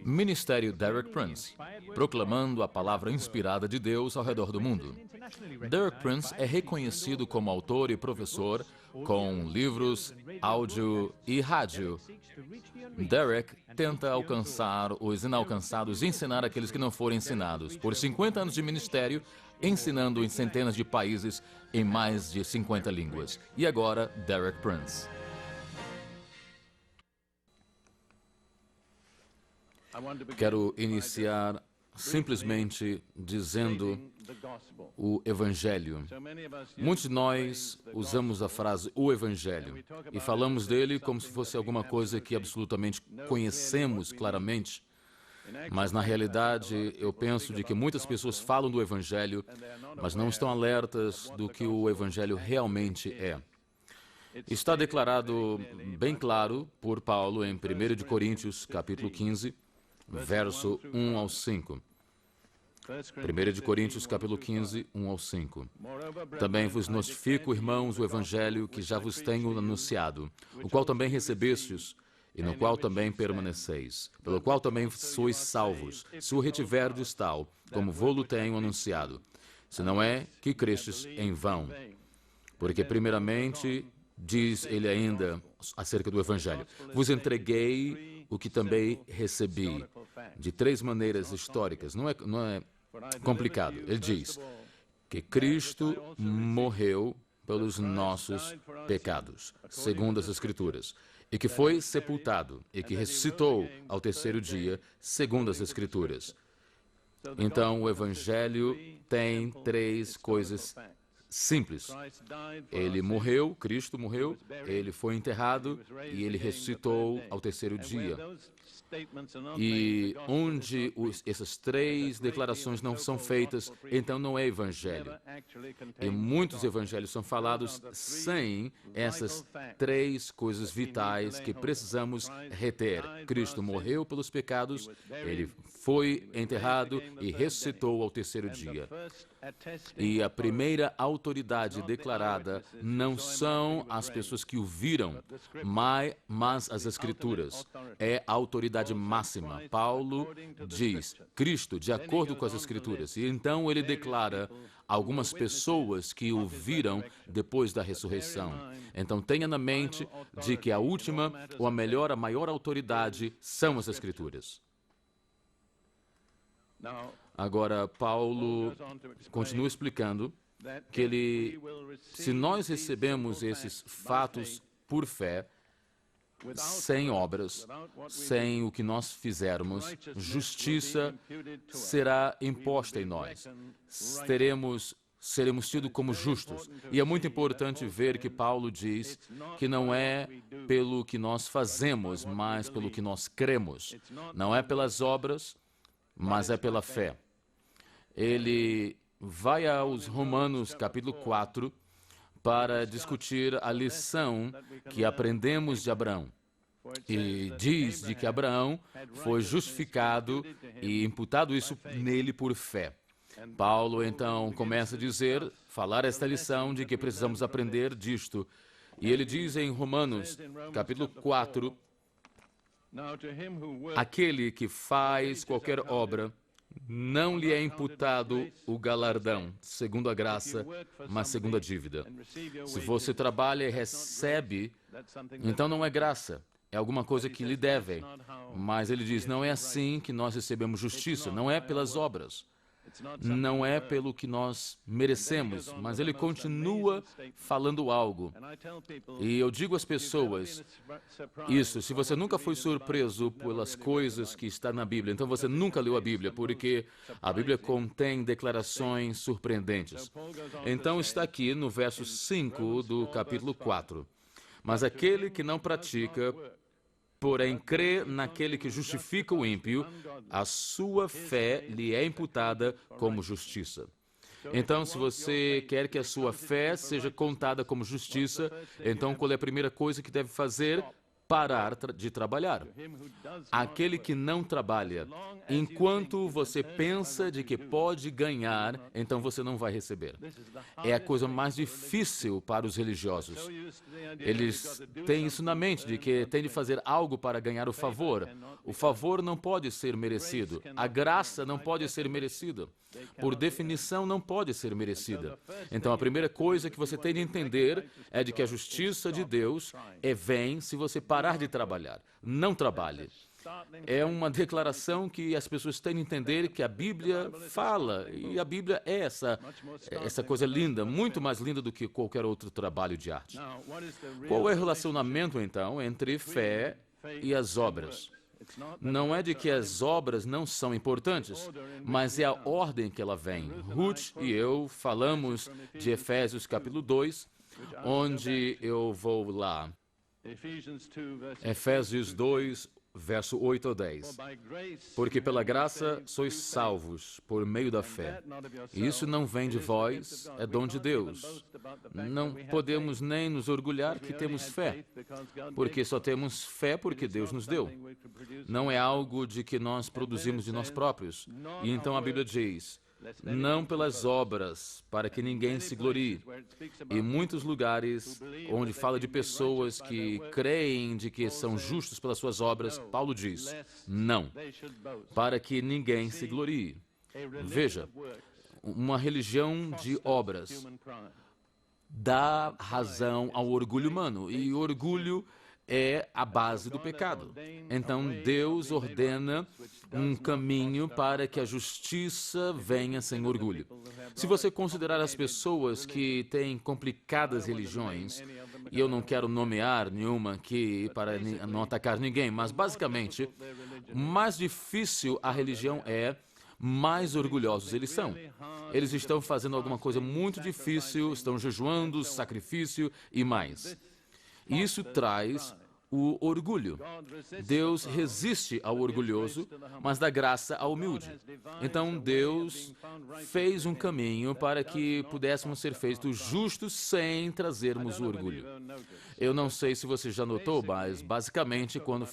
Ministério Derek Prince, proclamando a palavra inspirada de Deus ao redor do mundo. Derek Prince é reconhecido como autor e professor com livros, áudio e rádio. Derek tenta alcançar os inalcançados e ensinar aqueles que não foram ensinados. Por 50 anos de ministério, ensinando em centenas de países em mais de 50 línguas. E agora, Derek Prince. Quero iniciar simplesmente dizendo o Evangelho. Muitos de nós usamos a frase o Evangelho e falamos dele como se fosse alguma coisa que absolutamente conhecemos claramente. Mas, na realidade, eu penso de que muitas pessoas falam do Evangelho, mas não estão alertas do que o Evangelho realmente é. Está declarado bem claro por Paulo em 1 de Coríntios, capítulo 15, verso 1 ao 5. 1 de Coríntios, capítulo 15, 1 ao 5. Também vos notifico, irmãos, o Evangelho que já vos tenho anunciado, o qual também recebestes, e no qual também permaneceis, pelo qual também sois salvos, se o retiverdes tal, como vô-lo tenho anunciado, se não é que crestes em vão. Porque, primeiramente, diz ele ainda acerca do Evangelho, vos entreguei o que também recebi, de 3 maneiras históricas, não é complicado. Ele diz que Cristo morreu pelos nossos pecados, segundo as Escrituras, e que foi sepultado, e que ressuscitou ao 3º dia, segundo as Escrituras. Então, o Evangelho tem 3 coisas simples. Ele morreu, Cristo morreu, ele foi enterrado e ele ressuscitou ao 3º dia. E onde essas 3 declarações não são feitas, então não é evangelho. E muitos evangelhos são falados sem essas 3 coisas vitais que precisamos reter. Cristo morreu pelos pecados, ele foi enterrado e ressuscitou ao 3º dia. E a primeira autoridade declarada não são as pessoas que o viram, mas as Escrituras. É a autoridade máxima. Paulo diz, Cristo, de acordo com as Escrituras. E então ele declara algumas pessoas que o viram depois da ressurreição. Então tenha na mente de que a última, ou a maior autoridade são as Escrituras. Agora, Paulo continua explicando que se nós recebemos esses fatos por fé, sem obras, sem o que nós fizermos, justiça será imposta em nós. Seremos tidos como justos. E é muito importante ver que Paulo diz que não é pelo que nós fazemos, mas pelo que nós cremos. Não é pelas obras, mas é pela fé. Ele vai aos Romanos, capítulo 4, para discutir a lição que aprendemos de Abraão. E diz de que Abraão foi justificado e imputado isso nele por fé. Paulo, então, começa a falar esta lição de que precisamos aprender disto. E ele diz em Romanos, capítulo 4, aquele que faz qualquer obra, não lhe é imputado o galardão, segundo a graça, mas segundo a dívida. Se você trabalha e recebe, então não é graça, é alguma coisa que lhe devem. Mas ele diz, não é assim que nós recebemos justiça, não é pelas obras. Não é pelo que nós merecemos, mas ele continua falando algo. E eu digo às pessoas isso, se você nunca foi surpreso pelas coisas que estão na Bíblia, então você nunca leu a Bíblia, porque a Bíblia contém declarações surpreendentes. Então está aqui no verso 5 do capítulo 4. Mas aquele que não pratica, porém crê naquele que justifica o ímpio, a sua fé lhe é imputada como justiça. Então, se você quer que a sua fé seja contada como justiça, então qual é a primeira coisa que deve fazer? parar de trabalhar. Aquele que não trabalha, enquanto você pensa de que pode ganhar, então você não vai receber. É a coisa mais difícil para os religiosos. Eles têm isso na mente, de que tem de fazer algo para ganhar o favor. O favor não pode ser merecido. A graça não pode ser merecida. Por definição, não pode ser merecida. Então, a primeira coisa que você tem de entender é de que a justiça de Deus vem se você parar de trabalhar. Não trabalhe. É uma declaração que as pessoas têm de entender que a Bíblia fala. E a Bíblia é essa coisa linda, muito mais linda do que qualquer outro trabalho de arte. Qual é o relacionamento, então, entre fé e as obras? Não é de que as obras não são importantes, mas é a ordem que ela vem. Ruth e eu falamos de Efésios capítulo 2, onde eu vou lá. Efésios 2, verso 8 ao 10. Porque pela graça sois salvos por meio da fé. Isso não vem de vós, é dom de Deus. Não podemos nem nos orgulhar que temos fé, porque só temos fé porque Deus nos deu. Não é algo de que nós produzimos de nós próprios. E então a Bíblia diz: não pelas obras, para que ninguém se glorie. Em muitos lugares onde fala de pessoas que creem de que são justos pelas suas obras, Paulo diz, não, para que ninguém se glorie. Veja, uma religião de obras dá razão ao orgulho humano, e o orgulho é a base do pecado. Então, Deus ordena um caminho para que a justiça venha sem orgulho. Se você considerar as pessoas que têm complicadas religiões, e eu não quero nomear nenhuma aqui para não atacar ninguém, mas basicamente, mais difícil a religião é, mais orgulhosos eles são. Eles estão fazendo alguma coisa muito difícil, estão jejuando, sacrifício e mais. Isso traz o orgulho. Deus resiste ao orgulhoso, mas dá graça ao humilde. Então, Deus fez um caminho para que pudéssemos ser feitos justos sem trazermos o orgulho. Eu não sei se você já notou, mas basicamente quando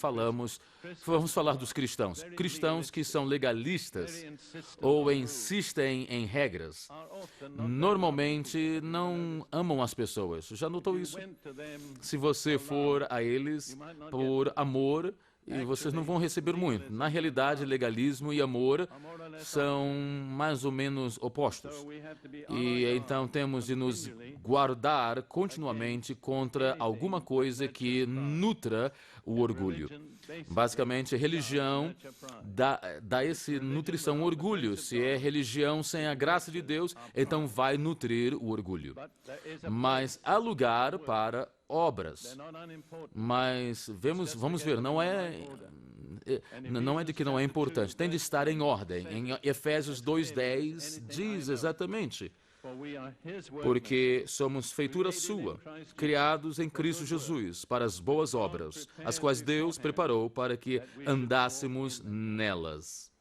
vamos falar dos cristãos. Cristãos que são legalistas ou insistem em regras, normalmente não amam as pessoas. Já notou isso? Se você for a eles por amor, e vocês não vão receber muito. Na realidade, legalismo e amor são mais ou menos opostos. E então temos de nos guardar continuamente contra alguma coisa que nutra o orgulho. Basicamente, religião dá essa nutrição, orgulho. Se é religião sem a graça de Deus, então vai nutrir o orgulho. Mas há lugar para obras. Mas vamos ver, não é de que não é importante. Tem de estar em ordem. Em Efésios 2:10 diz exatamente: porque somos feitura sua, criados em Cristo Jesus, para as boas obras, as quais Deus preparou para que andássemos nelas.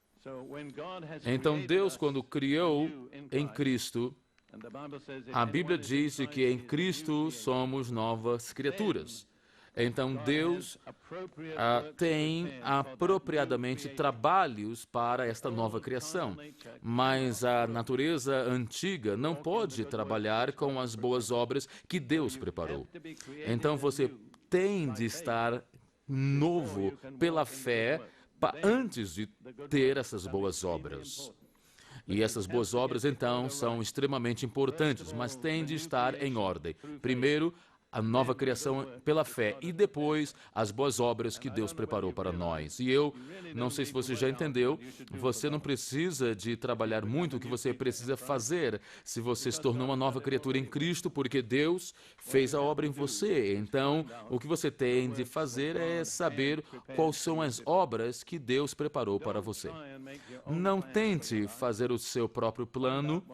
Então, Deus, quando criou em Cristo, a Bíblia diz que em Cristo somos novas criaturas. Então, Deus tem apropriadamente trabalhos para esta nova criação, mas a natureza antiga não pode trabalhar com as boas obras que Deus preparou. Então, você tem de estar novo pela fé antes de ter essas boas obras. E essas boas obras, então, são extremamente importantes, mas têm de estar em ordem. Primeiro, a nova criação pela fé e depois as boas obras que Deus preparou para nós. E eu não sei se você já entendeu, você não precisa de trabalhar muito, o que você precisa fazer se você se tornou uma nova criatura em Cristo, porque Deus fez a obra em você. Então, o que você tem de fazer é saber quais são as obras que Deus preparou para você. Não tente fazer o seu próprio plano.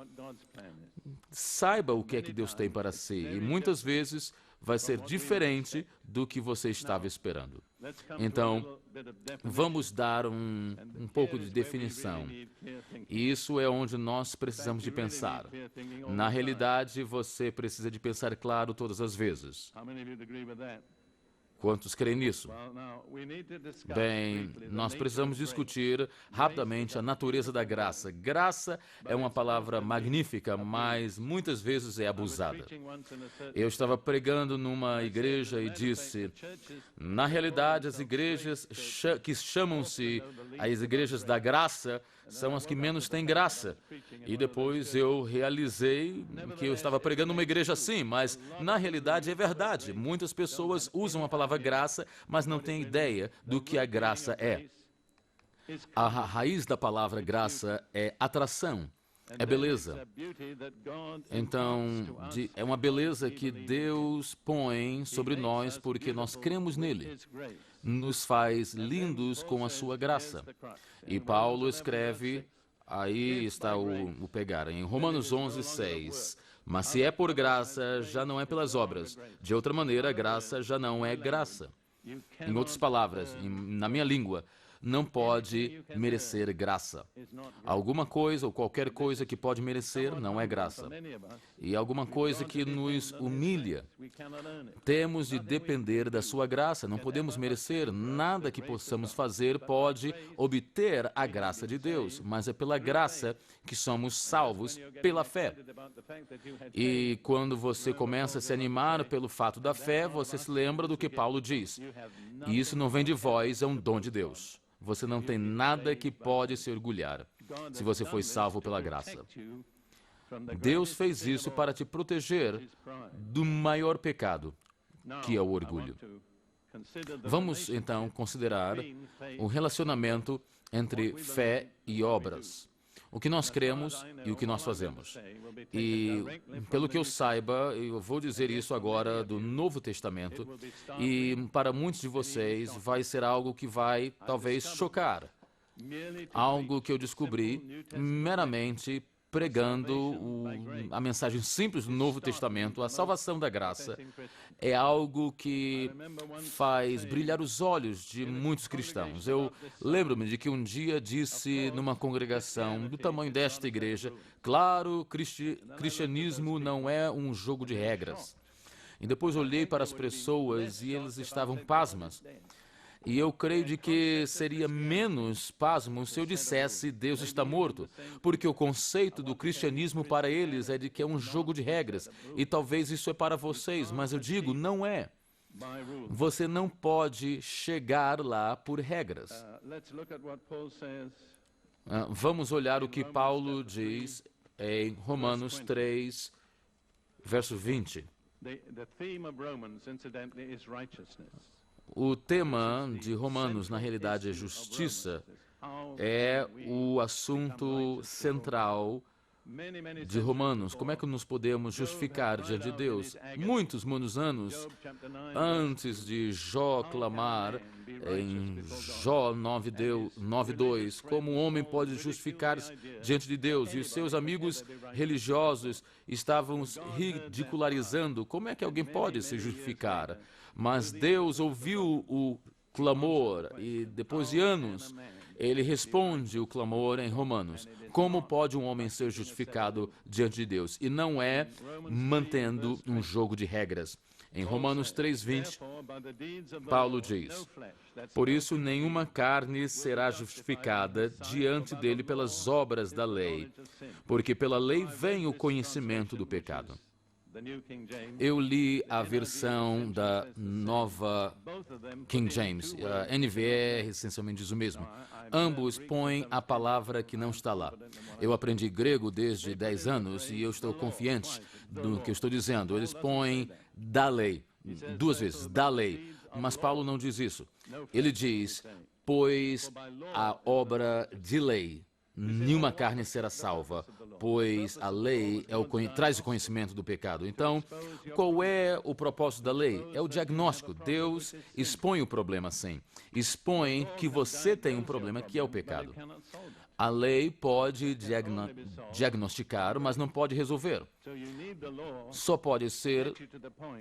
Saiba o que é que Deus tem para si. E muitas vezes vai ser diferente do que você estava esperando. Então, vamos dar um pouco de definição. E isso é onde nós precisamos de pensar. Na realidade, você precisa de pensar claro todas as vezes. Quantos creem nisso? Bem, nós precisamos discutir rapidamente a natureza da graça. Graça é uma palavra magnífica, mas muitas vezes é abusada. Eu estava pregando numa igreja e disse, na realidade, as igrejas que chamam-se as igrejas da graça são as que menos têm graça. E depois eu realizei que eu estava pregando numa igreja assim, mas na realidade é verdade. Muitas pessoas usam a palavra graça, mas não têm ideia do que a graça é. A raiz da palavra graça é atração, é beleza. Então, é uma beleza que Deus põe sobre nós porque nós cremos nele. Nos faz lindos com a sua graça. E Paulo escreve, aí está o pegar, em Romanos 11:6. Mas se é por graça, já não é pelas obras. De outra maneira, a graça já não é graça. Em outras palavras, na minha língua, não pode merecer graça. Alguma coisa ou qualquer coisa que pode merecer não é graça. E alguma coisa que nos humilha. Temos de depender da sua graça, não podemos merecer. Nada que possamos fazer pode obter a graça de Deus, mas é pela graça que somos salvos pela fé. E quando você começa a se animar pelo fato da fé, você se lembra do que Paulo diz. E isso não vem de vós, é um dom de Deus. Você não tem nada que pode se orgulhar se você foi salvo pela graça. Deus fez isso para te proteger do maior pecado, que é o orgulho. Vamos, então, considerar o relacionamento entre fé e obras. O que nós cremos e o que nós fazemos. E, pelo que eu saiba, eu vou dizer isso agora do Novo Testamento, e para muitos de vocês vai ser algo que vai, talvez, chocar. Algo que eu descobri meramente pregando a mensagem simples do Novo Testamento, a salvação da graça, é algo que faz brilhar os olhos de muitos cristãos. Eu lembro-me de que um dia disse numa congregação do tamanho desta igreja, claro, cristianismo não é um jogo de regras. E depois olhei para as pessoas e eles estavam pasmas. E eu creio de que seria menos pasmo se eu dissesse Deus está morto, porque o conceito do cristianismo para eles é de que é um jogo de regras, e talvez isso é para vocês, mas eu digo, não é. Você não pode chegar lá por regras. Vamos olhar o que Paulo diz em Romanos 3, verso 20. O tema de Romanos, na realidade, é justiça. É o assunto central de Romanos. Como é que nos podemos justificar diante de Deus? Muitos anos antes de Jó clamar em Jó 9:2, como um homem pode justificar-se diante de Deus? E os seus amigos religiosos estavam ridicularizando. Como é que alguém pode se justificar? Mas Deus ouviu o clamor e depois de anos ele responde o clamor em Romanos. Como pode um homem ser justificado diante de Deus? E não é mantendo um jogo de regras. Em Romanos 3:20, Paulo diz, por isso nenhuma carne será justificada diante dele pelas obras da lei, porque pela lei vem o conhecimento do pecado. Eu li a versão da nova King James. A NVR essencialmente diz o mesmo. Ambos põem a palavra que não está lá. Eu aprendi grego desde 10 anos e eu estou confiante do que eu estou dizendo. Eles põem da lei, 2 vezes, da lei. Mas Paulo não diz isso. Ele diz, pois a obra de lei, nenhuma carne será salva, pois a lei traz o conhecimento do pecado. Então, qual é o propósito da lei? É o diagnóstico. Deus expõe o problema, sim. Expõe que você tem um problema que é o pecado. A lei pode diagnosticar, mas não pode resolver. Só pode ser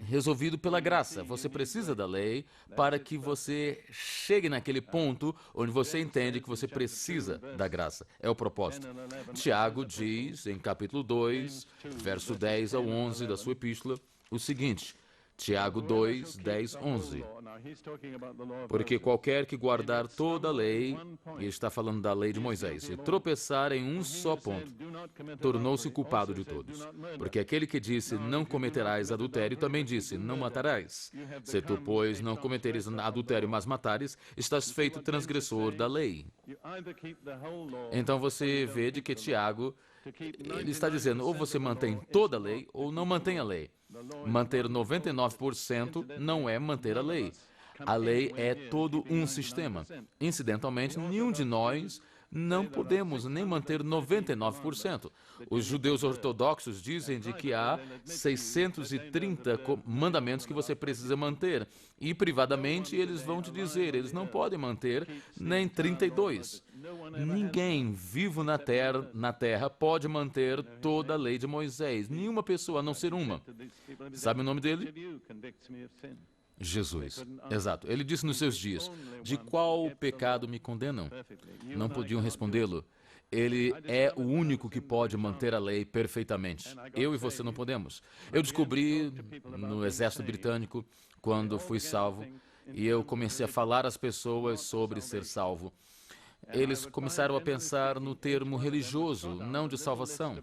resolvido pela graça. Você precisa da lei para que você chegue naquele ponto onde você entende que você precisa da graça. É o propósito. Tiago diz, em capítulo 2, verso 10 ao 11 da sua epístola, o seguinte, Tiago 2, 10, 11. Porque qualquer que guardar toda a lei, e está falando da lei de Moisés, e tropeçar em um só ponto, tornou-se culpado de todos. Porque aquele que disse, não cometerás adultério, também disse, não matarás. Se tu, pois, não cometeres adultério, mas matares, estás feito transgressor da lei. Então você vê de que Tiago, ele está dizendo, ou você mantém toda a lei, ou não mantém a lei. Manter 99% não é manter a lei. A lei é todo um sistema. Incidentalmente, nenhum de nós não podemos nem manter 99%. Os judeus ortodoxos dizem de que há 630 mandamentos que você precisa manter. E privadamente eles vão te dizer, eles não podem manter nem 32. Ninguém vivo na terra pode manter toda a lei de Moisés. Nenhuma pessoa, a não ser uma. Sabe o nome dele? Jesus. Exato. Ele disse nos seus dias, de qual pecado me condenam? Não podiam respondê-lo. Ele é o único que pode manter a lei perfeitamente. Eu e você não podemos. Eu descobri no exército britânico, quando fui salvo, e eu comecei a falar às pessoas sobre ser salvo. Eles começaram a pensar no termo religioso, não de salvação.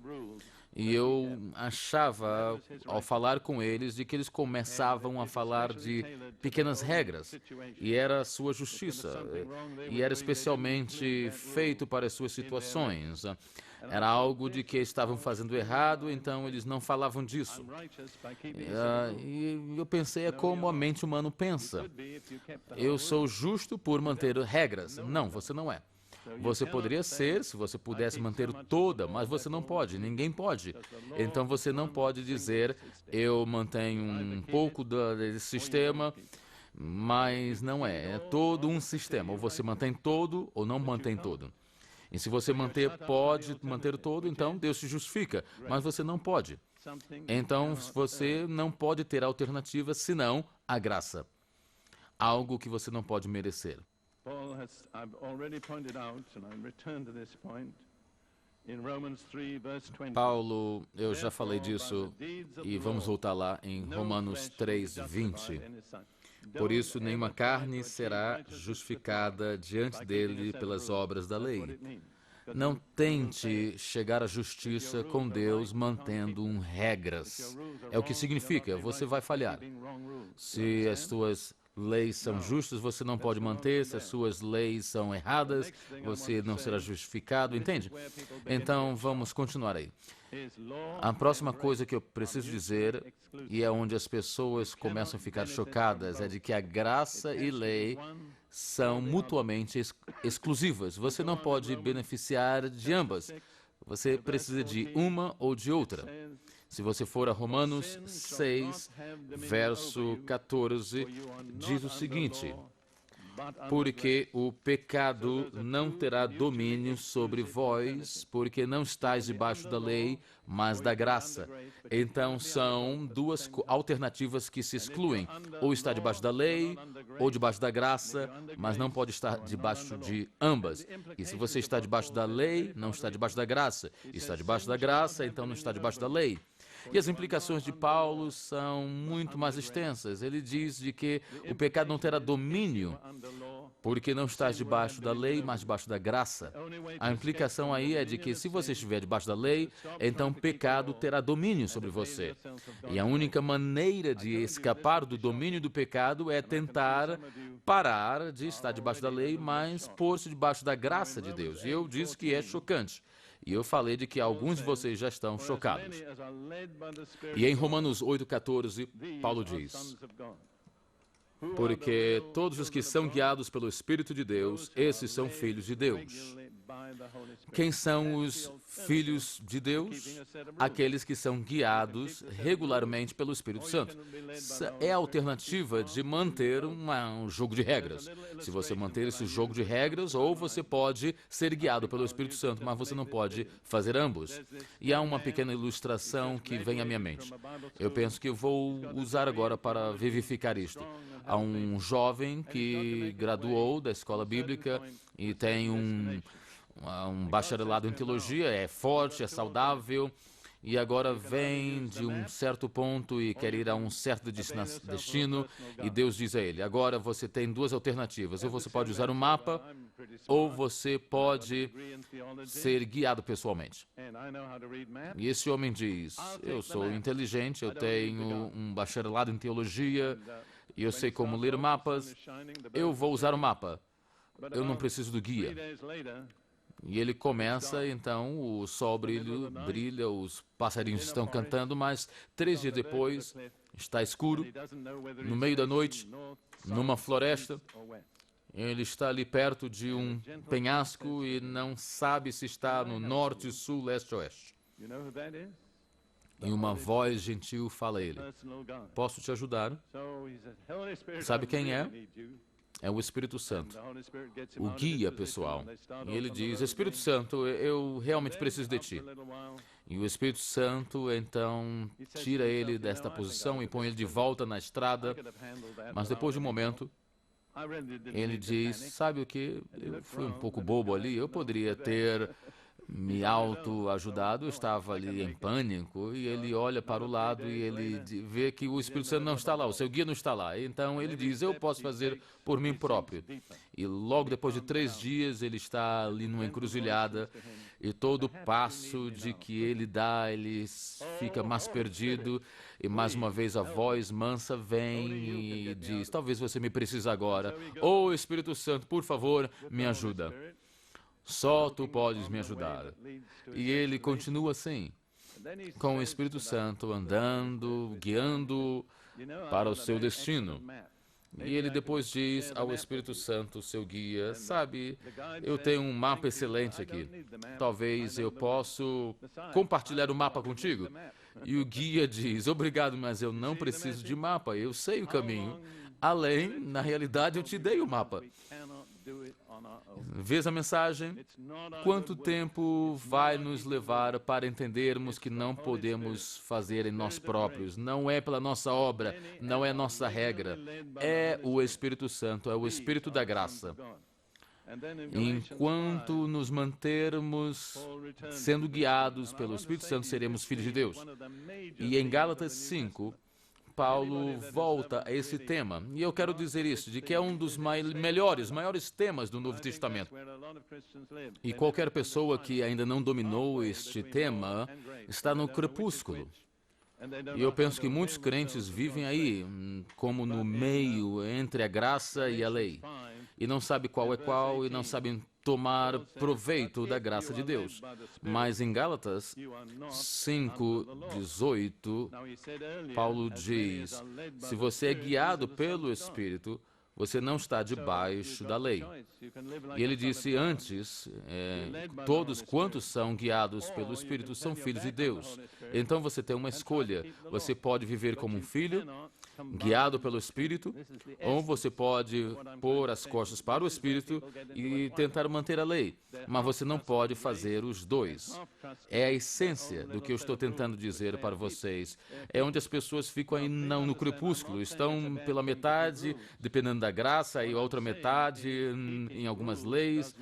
E eu achava, ao falar com eles, de que eles começavam a falar de pequenas regras, e era a sua justiça, e era especialmente feito para as suas situações. Era algo de que estavam fazendo errado, então eles não falavam disso. E eu pensei, é como a mente humana pensa. Eu sou justo por manter regras. Não, você não é. Você poderia ser, se você pudesse manter toda, mas você não pode, ninguém pode. Então você não pode dizer, eu mantenho um pouco desse sistema, mas não é. É todo um sistema. Ou você mantém todo ou não mantém todo. E se você pode manter todo, então Deus te justifica, mas você não pode. Então você não pode ter alternativa senão a graça. Algo que você não pode merecer. Paulo, eu já falei disso e vamos voltar lá em Romanos 3, 20. Por isso, nenhuma carne será justificada diante dele pelas obras da lei. Não tente chegar à justiça com Deus mantendo regras. É o que significa, você vai falhar. Se as suas leis são justas, você não pode manter. Se as suas leis são erradas, você não será justificado, entende? Então, vamos continuar aí. A próxima coisa que eu preciso dizer, e é onde as pessoas começam a ficar chocadas, é de que a graça e lei são mutuamente exclusivas. Você não pode beneficiar de ambas. Você precisa de uma ou de outra. Se você for a Romanos 6, verso 14, diz o seguinte: porque o pecado não terá domínio sobre vós, porque não estáis debaixo da lei, mas da graça. Então, são duas alternativas que se excluem. Ou está debaixo da lei, ou debaixo da graça, mas não pode estar debaixo de ambas. E se você está debaixo da lei, não está debaixo da graça. Está debaixo da graça, então não está debaixo da lei. E as implicações de Paulo são muito mais extensas. Ele diz de que o pecado não terá domínio, porque não estás debaixo da lei, mas debaixo da graça. A implicação aí é de que se você estiver debaixo da lei, então o pecado terá domínio sobre você. E a única maneira de escapar do domínio do pecado é tentar parar de estar debaixo da lei, mas pôr-se debaixo da graça de Deus. E eu disse que é chocante. E eu falei de que alguns de vocês já estão chocados. E em Romanos 8,14, Paulo diz: porque todos os que são guiados pelo Espírito de Deus, esses são filhos de Deus. Quem são os filhos de Deus? Aqueles que são guiados regularmente pelo Espírito Santo. É a alternativa de manter um jogo de regras. Se você manter esse jogo de regras, ou você pode ser guiado pelo Espírito Santo, mas você não pode fazer ambos. E há uma pequena ilustração que vem à minha mente. Eu penso que eu vou usar agora para vivificar isto. Há um jovem que graduou da escola bíblica e tem um bacharelado em teologia, é forte, é saudável, e agora vem de um certo ponto e quer ir a um certo destino, e Deus diz a ele, agora você tem duas alternativas, ou você pode usar um mapa, ou você pode ser guiado pessoalmente. E esse homem diz, eu sou inteligente, eu tenho um bacharelado em teologia, e eu sei como ler mapas, eu vou usar o mapa, eu não preciso do guia. E ele começa, então, o sol brilha, os passarinhos estão cantando, mas 3 dias depois, está escuro, no meio da noite, numa floresta. Ele está ali perto de um penhasco e não sabe se está no norte, sul, leste ou oeste. E uma voz gentil fala a ele, posso te ajudar? Sabe quem é? É o Espírito Santo, o guia pessoal. E ele diz, Espírito Santo, eu realmente preciso de ti. E o Espírito Santo, então, tira ele desta posição e põe ele de volta na estrada. Mas depois de um momento, ele diz, sabe o que? Eu fui um pouco bobo ali, eu poderia ter me autoajudado, eu estava ali em pânico, e ele olha para o lado e ele vê que o Espírito Santo não está lá, o seu guia não está lá. Então ele diz, eu posso fazer por mim próprio. E logo depois de 3 dias ele está ali numa encruzilhada, e todo passo de que ele dá, ele fica mais perdido, e mais uma vez a voz mansa vem e diz, talvez você me precise agora. Oh, Espírito Santo, por favor, me ajuda. Só tu podes me ajudar. E ele continua assim, com o Espírito Santo andando, guiando para o seu destino. E ele depois diz ao Espírito Santo, seu guia, sabe, eu tenho um mapa excelente aqui. Talvez eu possa compartilhar o mapa contigo. E o guia diz, obrigado, mas eu não preciso de mapa, eu sei o caminho. Além, na realidade, eu te dei o mapa. Vês a mensagem? Quanto tempo vai nos levar para entendermos que não podemos fazer em nós próprios? Não é pela nossa obra, não é nossa regra. É o Espírito Santo, é o Espírito da graça. Enquanto nos mantermos sendo guiados pelo Espírito Santo, seremos filhos de Deus. E em Gálatas 5, Paulo volta a esse tema, e eu quero dizer isso, de que é um dos maiores temas do Novo Testamento. E qualquer pessoa que ainda não dominou este tema está no crepúsculo. E eu penso que muitos crentes vivem aí, como no meio entre a graça e a lei, e não sabem qual é qual, e não sabem tomar proveito da graça de Deus. Mas em Gálatas 5:18, Paulo diz, se você é guiado pelo Espírito, você não está debaixo da lei. E ele disse antes, todos quantos são guiados pelo Espírito são filhos de Deus. Então você tem uma escolha, você pode viver como um filho, guiado pelo Espírito, ou você pode pôr as costas para o Espírito e tentar manter a lei, mas você não pode fazer os dois. É a essência do que eu estou tentando dizer para vocês. É onde as pessoas ficam aí não no crepúsculo, estão pela metade, dependendo da graça, e a outra metade em algumas leis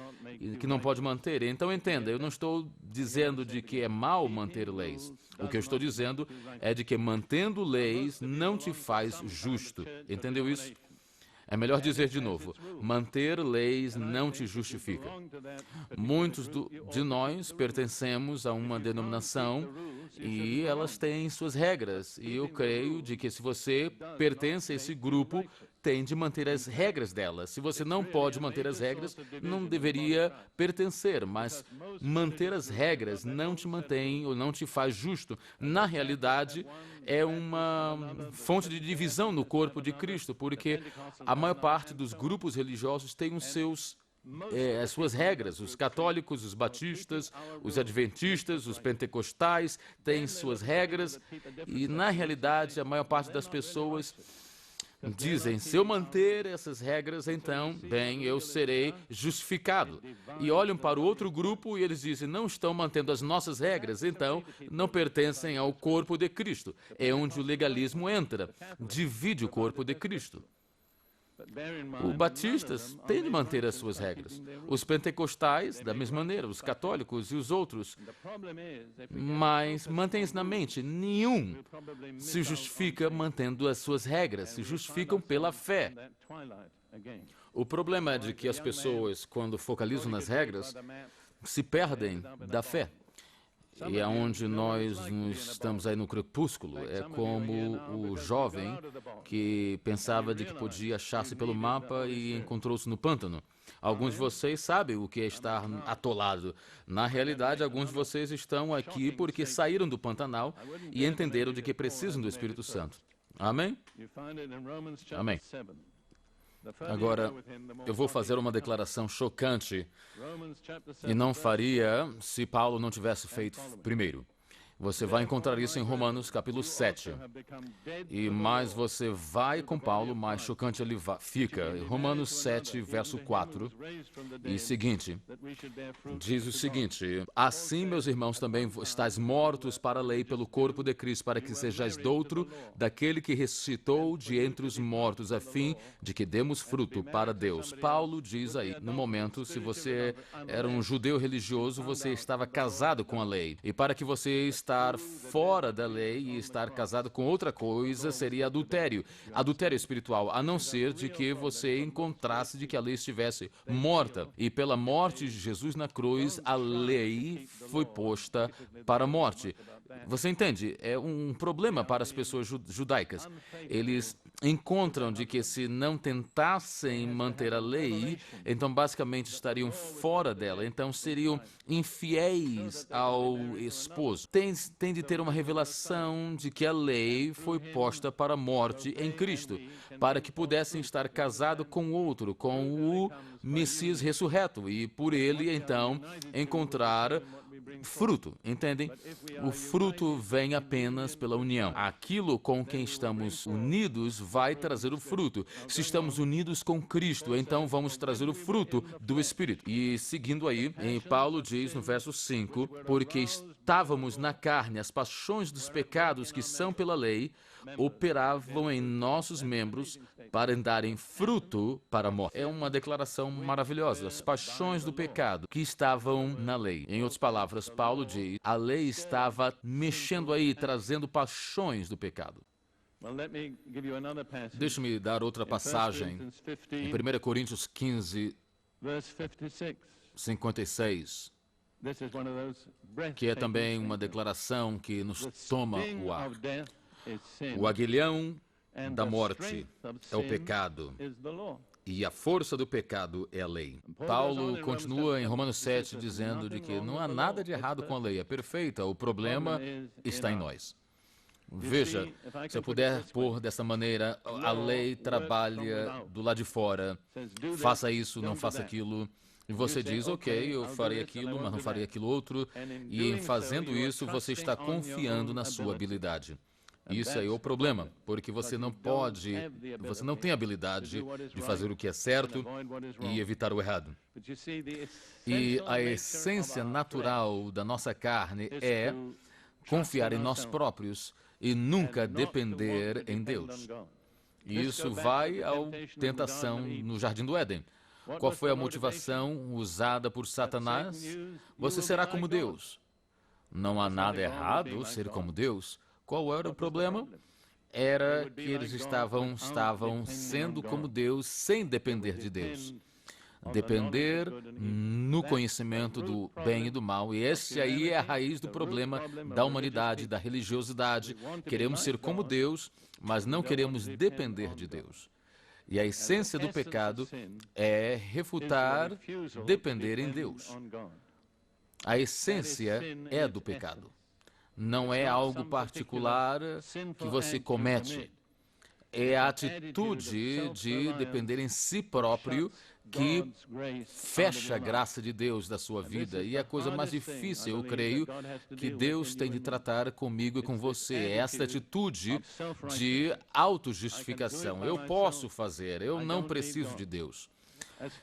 que não pode manter. Então entenda, eu não estou dizendo de que é mal manter leis. O que eu estou dizendo é de que mantendo leis não te faz justo. Entendeu isso? É melhor dizer de novo, manter leis não te justifica. Muitos de nós pertencemos a uma denominação e elas têm suas regras. E eu creio de que se você pertence a esse grupo, tem de manter as regras delas. Se você não pode manter as regras, não deveria pertencer, mas manter as regras não te mantém ou não te faz justo. Na realidade, é uma fonte de divisão no corpo de Cristo, porque a maior parte dos grupos religiosos tem os seus as suas regras. Os católicos, os batistas, os adventistas, os pentecostais têm suas regras, e na realidade a maior parte das pessoas dizem, se eu manter essas regras, então, bem, eu serei justificado. E olham para o outro grupo e eles dizem, não estão mantendo as nossas regras, então não pertencem ao corpo de Cristo. É onde o legalismo entra, divide o corpo de Cristo. Os batistas têm de manter as suas regras. Os pentecostais, da mesma maneira, os católicos e os outros. Mas mantém isso na mente, nenhum se justifica mantendo as suas regras, se justificam pela fé. O problema é de que as pessoas, quando focalizam nas regras, se perdem da fé. E é onde nós estamos aí no crepúsculo. É como o jovem que pensava de que podia achar-se pelo mapa e encontrou-se no pântano. Alguns de vocês sabem o que é estar atolado. Na realidade, alguns de vocês estão aqui porque saíram do Pantanal e entenderam de que precisam do Espírito Santo. Amém? Amém. Agora, eu vou fazer uma declaração chocante e não faria se Paulo não tivesse feito primeiro. Você vai encontrar isso em Romanos capítulo 7. E mais você vai com Paulo, mais chocante ele fica. Romanos 7, verso 4 e seguinte. Diz o seguinte: assim, meus irmãos, também estáis mortos para a lei pelo corpo de Cristo, para que sejais doutro daquele que ressuscitou de entre os mortos, a fim de que demos fruto para Deus. Paulo diz aí, no momento, se você era um judeu religioso, você estava casado com a lei. E para que você estar fora da lei e estar casado com outra coisa seria adultério. Adultério espiritual, a não ser de que você encontrasse de que a lei estivesse morta. E pela morte de Jesus na cruz, a lei foi posta para a morte. Você entende? É um problema para as pessoas judaicas. Eles encontram de que se não tentassem manter a lei, então basicamente estariam fora dela, então seriam infiéis ao esposo. Tem de ter uma revelação de que a lei foi posta para a morte em Cristo, para que pudessem estar casados com outro, com o Messias ressurreto, e por ele então encontrar fruto, entendem? O fruto vem apenas pela união. Aquilo com quem estamos unidos vai trazer o fruto. Se estamos unidos com Cristo, então vamos trazer o fruto do Espírito. E seguindo aí, Paulo diz no verso 5, porque estávamos na carne, as paixões dos pecados que são pela lei operavam em nossos membros para darem fruto para a morte. É uma declaração maravilhosa. As paixões do pecado que estavam na lei. Em outras palavras, Paulo diz, a lei estava mexendo aí, trazendo paixões do pecado. Deixa-me dar outra passagem. Em 1 Coríntios 15, 56, que é também uma declaração que nos toma o ar. O aguilhão da morte é o pecado, e a força do pecado é a lei. Paulo continua em Romanos 7 dizendo de que não há nada de errado com a lei, é perfeita, o problema está em nós. Veja, se eu puder pôr dessa maneira, a lei trabalha do lado de fora, faça isso, não faça aquilo. E você diz, ok, eu farei aquilo, mas não farei aquilo outro. E em fazendo isso, você está confiando na sua habilidade. Isso aí é o problema, porque você não tem habilidade de fazer o que é certo e evitar o errado. E a essência natural da nossa carne é confiar em nós próprios e nunca depender em Deus. E isso vai à tentação no Jardim do Éden. Qual foi a motivação usada por Satanás? Você será como Deus. Não há nada errado ser como Deus. Qual era o problema? Era que eles estavam sendo como Deus sem depender de Deus. Depender no conhecimento do bem e do mal. E esse aí é a raiz do problema da humanidade, da religiosidade. Queremos ser como Deus, mas não queremos depender de Deus. E a essência do pecado é refutar depender em Deus. A essência é do pecado. Não é algo particular que você comete. É a atitude de depender em si próprio que fecha a graça de Deus da sua vida. E é a coisa mais difícil, eu creio, que Deus tem de tratar comigo e com você. É essa atitude de autojustificação. Eu posso fazer, eu não preciso de Deus.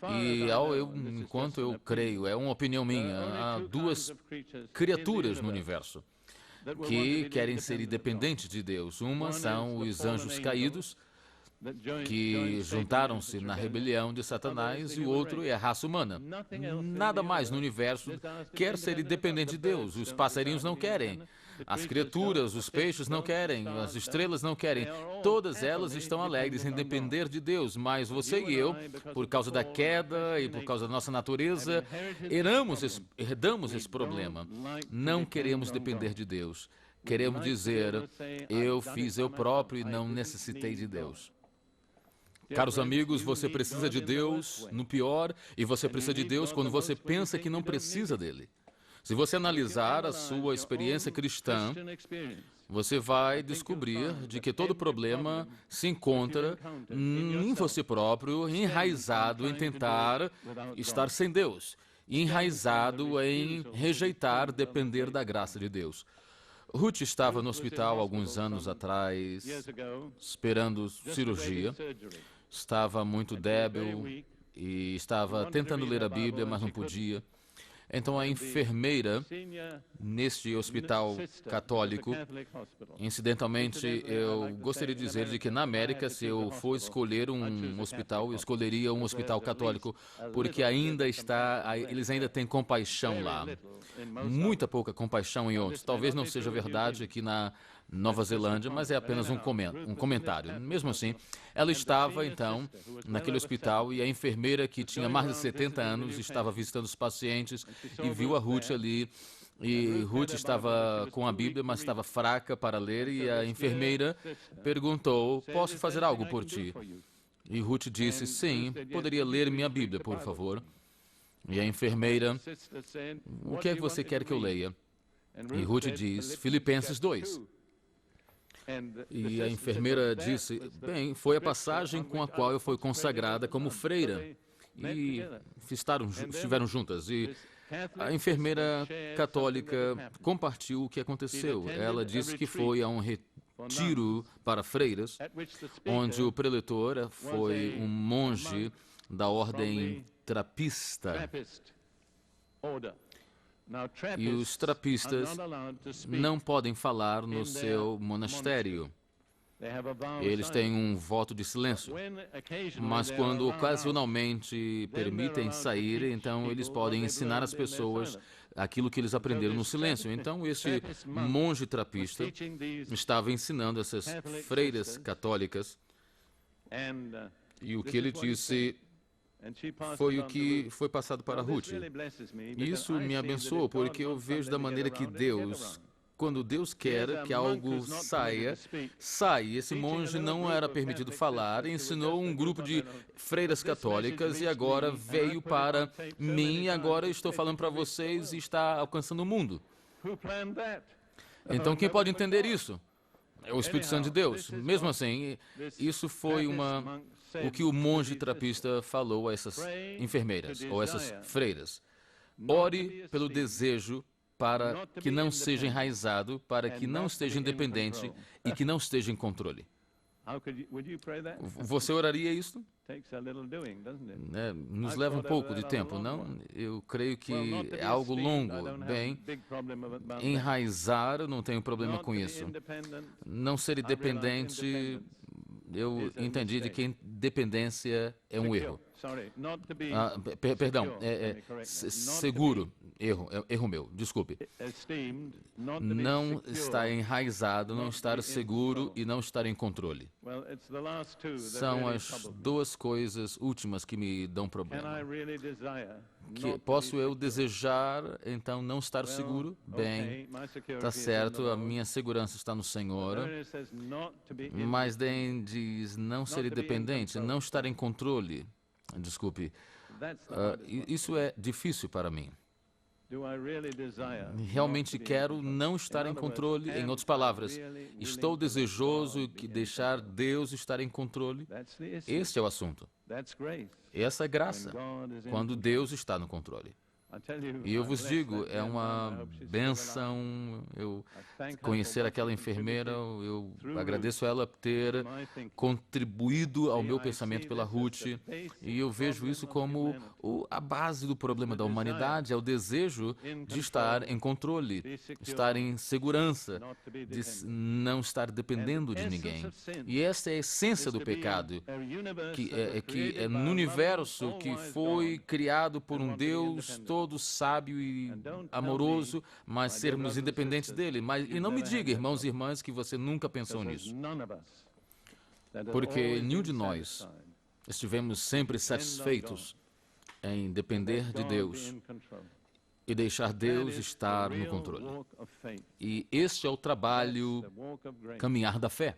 E enquanto eu creio, é uma opinião minha, há duas criaturas no universo que querem ser independentes de Deus. Uma são os anjos caídos, que juntaram-se na rebelião de Satanás, e o outro é a raça humana. Nada mais no universo quer ser independente de Deus. Os passarinhos não querem, as criaturas, os peixes não querem, as estrelas não querem. Todas elas estão alegres em depender de Deus, mas você e eu, por causa da queda e por causa da nossa natureza, herdamos esse problema. Não queremos depender de Deus. Queremos dizer, eu fiz eu próprio e não necessitei de Deus. Caros amigos, você precisa de Deus no pior, e você precisa de Deus quando você pensa que não precisa dele. Se você analisar a sua experiência cristã, você vai descobrir de que todo problema se encontra em você próprio, enraizado em tentar estar sem Deus, enraizado em rejeitar depender da graça de Deus. Ruth estava no hospital alguns anos atrás, esperando cirurgia. Estava muito débil e estava tentando ler a Bíblia, mas não podia. Então a enfermeira, neste hospital católico, incidentalmente, eu gostaria de dizer de que na América, se eu for escolher um hospital, eu escolheria um hospital católico, porque eles ainda têm compaixão lá. Muita pouca compaixão em outros. Talvez não seja verdade aqui na Nova Zelândia, mas é apenas um comentário. Mesmo assim, ela estava, então, naquele hospital, e a enfermeira, que tinha mais de 70 anos, estava visitando os pacientes e viu a Ruth ali. E Ruth estava com a Bíblia, mas estava fraca para ler, e a enfermeira perguntou, posso fazer algo por ti? E Ruth disse, sim, poderia ler minha Bíblia, por favor? E a enfermeira, o que é que você quer que eu leia? E Ruth diz, Filipenses 2. E a enfermeira disse, bem, foi a passagem com a qual eu fui consagrada como freira. E estiveram juntas. E a enfermeira católica compartilhou o que aconteceu. Ela disse que foi a um retiro para freiras, onde o preletor foi um monge da ordem trapista. E os trapistas não podem falar no seu monastério. Eles têm um voto de silêncio. Mas quando ocasionalmente permitem sair, então eles podem ensinar às pessoas aquilo que eles aprenderam no silêncio. Então esse monge trapista estava ensinando essas freiras católicas, e o que ele disse foi o que foi passado para Ruth. Isso me abençoou, porque eu vejo da maneira que Deus, quando Deus quer que algo saia, sai. Esse monge não era permitido falar, ensinou um grupo de freiras católicas, e agora veio para mim, e agora eu estou falando para vocês e está alcançando o mundo. Então quem pode entender isso? É o Espírito Santo de Deus. Mesmo assim, isso foi o que o monge trapista falou a essas enfermeiras, ou essas freiras. Ore pelo desejo para que não seja enraizado, para que não esteja independente e que não esteja em controle. Você oraria isso? Nos leva um pouco de tempo, não? Eu creio que é algo longo. Bem, enraizar, eu não tenho problema com isso. Não ser independente, eu entendi de que independência é um erro. Perdão, seguro, erro meu, desculpe. Não estar enraizado, não estar seguro e não estar em controle. São as duas coisas últimas que me dão problema. Posso eu desejar, então, não estar seguro? Bem, está certo, a minha segurança está no Senhor, mas daí diz não ser independente, não estar em controle. Desculpe, isso é difícil para mim. Realmente quero não estar em controle. Em outras palavras, estou desejoso de deixar Deus estar em controle. Este é o assunto. Essa é graça, quando Deus está no controle. E eu vos digo, é uma bênção eu conhecer aquela enfermeira, eu agradeço ela por ter contribuído ao meu pensamento pela Ruth, e eu vejo isso como a base do problema da humanidade, é o desejo de estar em controle, estar em segurança, de não estar dependendo de ninguém. E essa é a essência do pecado, que é no universo que foi criado por um Deus todo sábio e amoroso, mas sermos independentes dele. E não me diga, irmãos e irmãs, que você nunca pensou nisso. Porque nenhum de nós estivemos sempre satisfeitos em depender de Deus e deixar Deus estar no controle. E este é o trabalho, caminhar da fé.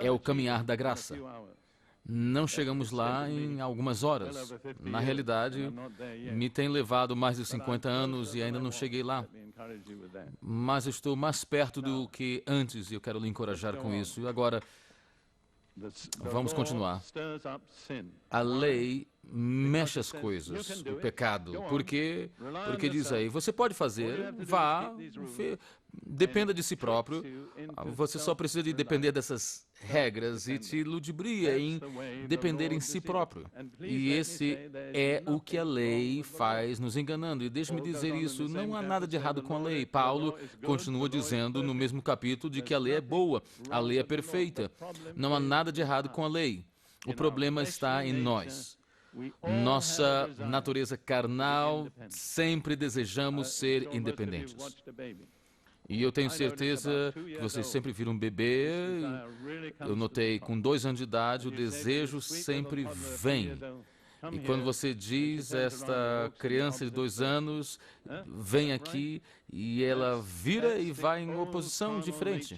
É o caminhar da graça. Não chegamos lá em algumas horas. Na realidade, me tem levado mais de 50 anos e ainda não cheguei lá. Mas eu estou mais perto do que antes e eu quero lhe encorajar com isso. E agora, vamos continuar. A lei mexe as coisas, o pecado, porque diz aí, você pode fazer, vá, dependa de si próprio, você só precisa de depender dessas regras e te ludibria em depender em si próprio. E esse é o que a lei faz nos enganando. E deixe-me dizer isso, não há nada de errado com a lei. Paulo continua dizendo no mesmo capítulo de que a lei é boa, a lei é perfeita. Não há nada de errado com a lei. O problema está em nós. Nossa natureza carnal, sempre desejamos ser independentes. E eu tenho certeza que vocês sempre viram um bebê. Eu notei, com 2 anos de idade, o desejo sempre vem. E quando você diz, esta criança de 2 anos vem aqui e ela vira e vai em oposição diferente.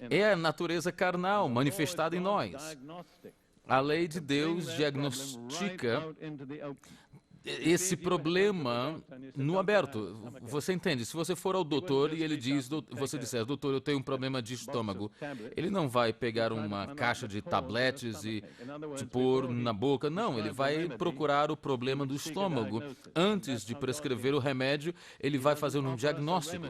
É a natureza carnal manifestada em nós. A lei de Deus diagnostica esse problema no aberto. Você entende? Se você for ao doutor e ele diz, você disser, doutor, eu tenho um problema de estômago, ele não vai pegar uma caixa de tabletes e te pôr na boca. Não, ele vai procurar o problema do estômago. Antes de prescrever o remédio, ele vai fazer um diagnóstico.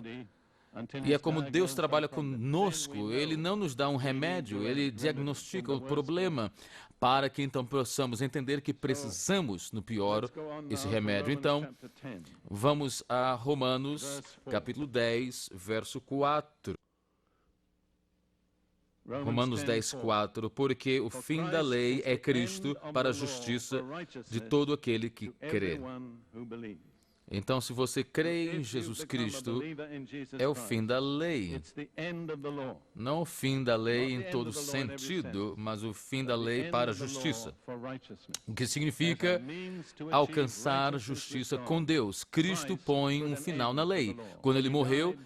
E é como Deus trabalha conosco. Ele não nos dá um remédio, ele diagnostica o problema para que então possamos entender que precisamos, no pior, esse remédio. Então, vamos a Romanos, capítulo 10, verso 4. Romanos 10, 4. Porque o fim da lei é Cristo para a justiça de todo aquele que crê. Então, se você crê em Jesus Cristo, é o fim da lei. Não o fim da lei em todo sentido, mas o fim da lei para a justiça. O que significa alcançar justiça com Deus. Cristo põe um final na lei. Quando ele morreu,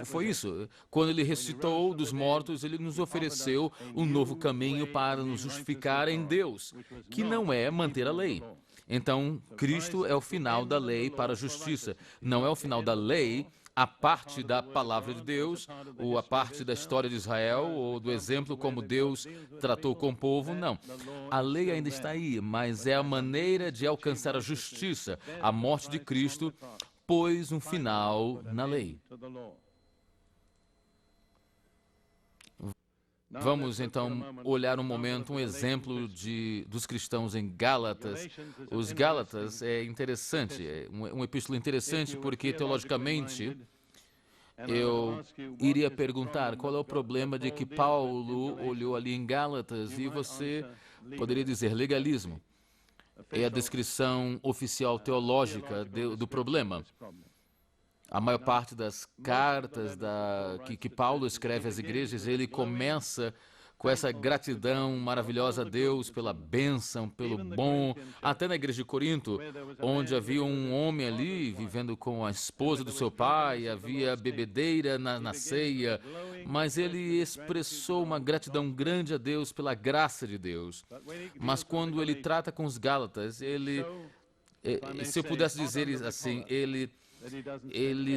foi isso. Quando ele ressuscitou dos mortos, ele nos ofereceu um novo caminho para nos justificar em Deus, que não é manter a lei. Então, Cristo é o final da lei para a justiça. Não é o final da lei, a parte da palavra de Deus, ou a parte da história de Israel, ou do exemplo como Deus tratou com o povo, não. A lei ainda está aí, mas é a maneira de alcançar a justiça. A morte de Cristo pôs um final na lei. Vamos, então, olhar um momento, um exemplo dos cristãos em Gálatas. Os Gálatas é interessante, é um epístolo interessante porque, teologicamente, eu iria perguntar qual é o problema de que Paulo olhou ali em Gálatas e você poderia dizer legalismo. É a descrição oficial teológica do problema. A maior parte das cartas que Paulo escreve às igrejas, ele começa com essa gratidão maravilhosa a Deus pela bênção, pelo bom. Até na igreja de Corinto, onde havia um homem ali vivendo com a esposa do seu pai, havia bebedeira na ceia, mas ele expressou uma gratidão grande a Deus pela graça de Deus. Mas quando ele trata com os Gálatas, se eu pudesse dizer assim, ele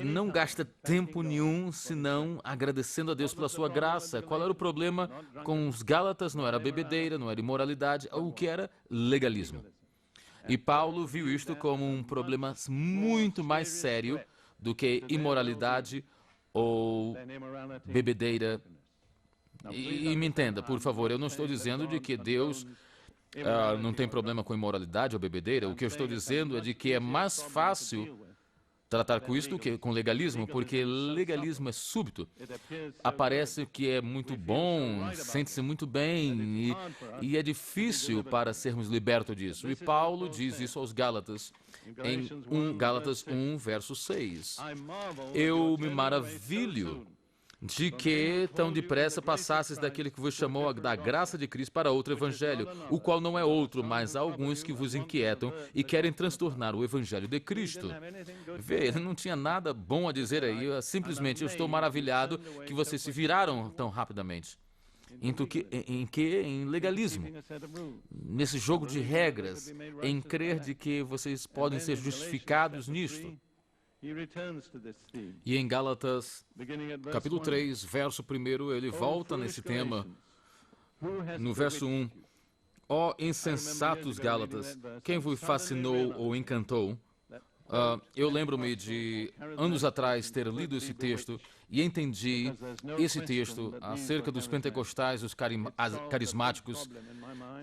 não gasta tempo nenhum senão agradecendo a Deus pela sua graça. Qual era o problema com os Gálatas? Não era bebedeira, não era imoralidade, o que era legalismo. E Paulo viu isto como um problema muito mais sério do que imoralidade ou bebedeira. E me entenda, por favor, eu não estou dizendo de que Deus não tem problema com imoralidade ou bebedeira. O que eu estou dizendo é de que é mais fácil tratar com isso do que com legalismo, porque legalismo é súbito. Aparece que é muito bom, sente-se muito bem, e é difícil para sermos libertos disso. E Paulo diz isso aos Gálatas, em Gálatas 1, verso 6. Eu me maravilho de que tão depressa passasses daquele que vos chamou da graça de Cristo para outro evangelho, o qual não é outro, mas há alguns que vos inquietam e querem transtornar o evangelho de Cristo. Vê, ele não tinha nada bom a dizer aí, simplesmente eu estou maravilhado que vocês se viraram tão rapidamente. Em legalismo, nesse jogo de regras, em crer de que vocês podem ser justificados nisto. E em Gálatas, capítulo 3, verso 1, ele volta nesse tema, no verso 1. Ó insensatos Gálatas, quem vos fascinou ou encantou? Eu lembro-me de, anos atrás, ter lido esse texto e entendi esse texto acerca dos pentecostais, os carismáticos,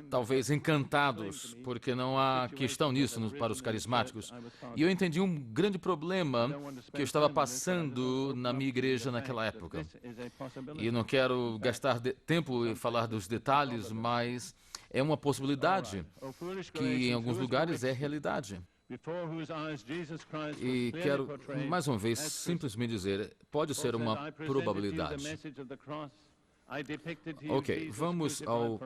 talvez encantados, porque não há questão nisso para os carismáticos. E eu entendi um grande problema que eu estava passando na minha igreja naquela época. E não quero gastar tempo em falar dos detalhes, mas é uma possibilidade que em alguns lugares é realidade. E quero, mais uma vez, simplesmente dizer, pode ser uma probabilidade. Ok, vamos ao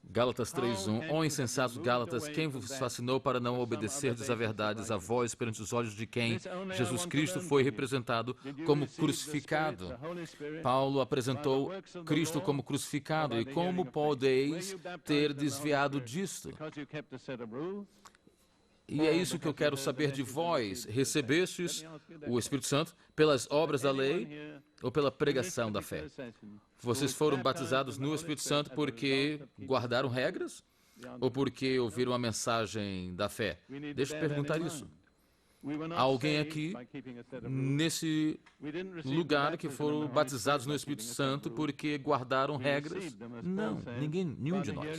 Gálatas 3:1. Ó insensatos Gálatas, quem vos fascinou para não obedecerdes a verdades, a vós perante os olhos de quem Jesus Cristo foi representado como crucificado? Paulo apresentou Cristo como crucificado. E como podeis ter desviado disto? E é isso que eu quero saber de vós. Recebestes o Espírito Santo pelas obras da lei ou pela pregação da fé? Vocês foram batizados no Espírito Santo porque guardaram regras ou porque ouviram a mensagem da fé? Deixa eu perguntar isso. Há alguém aqui, nesse lugar, que foram batizados no Espírito Santo porque guardaram regras? Não, nenhum de nós.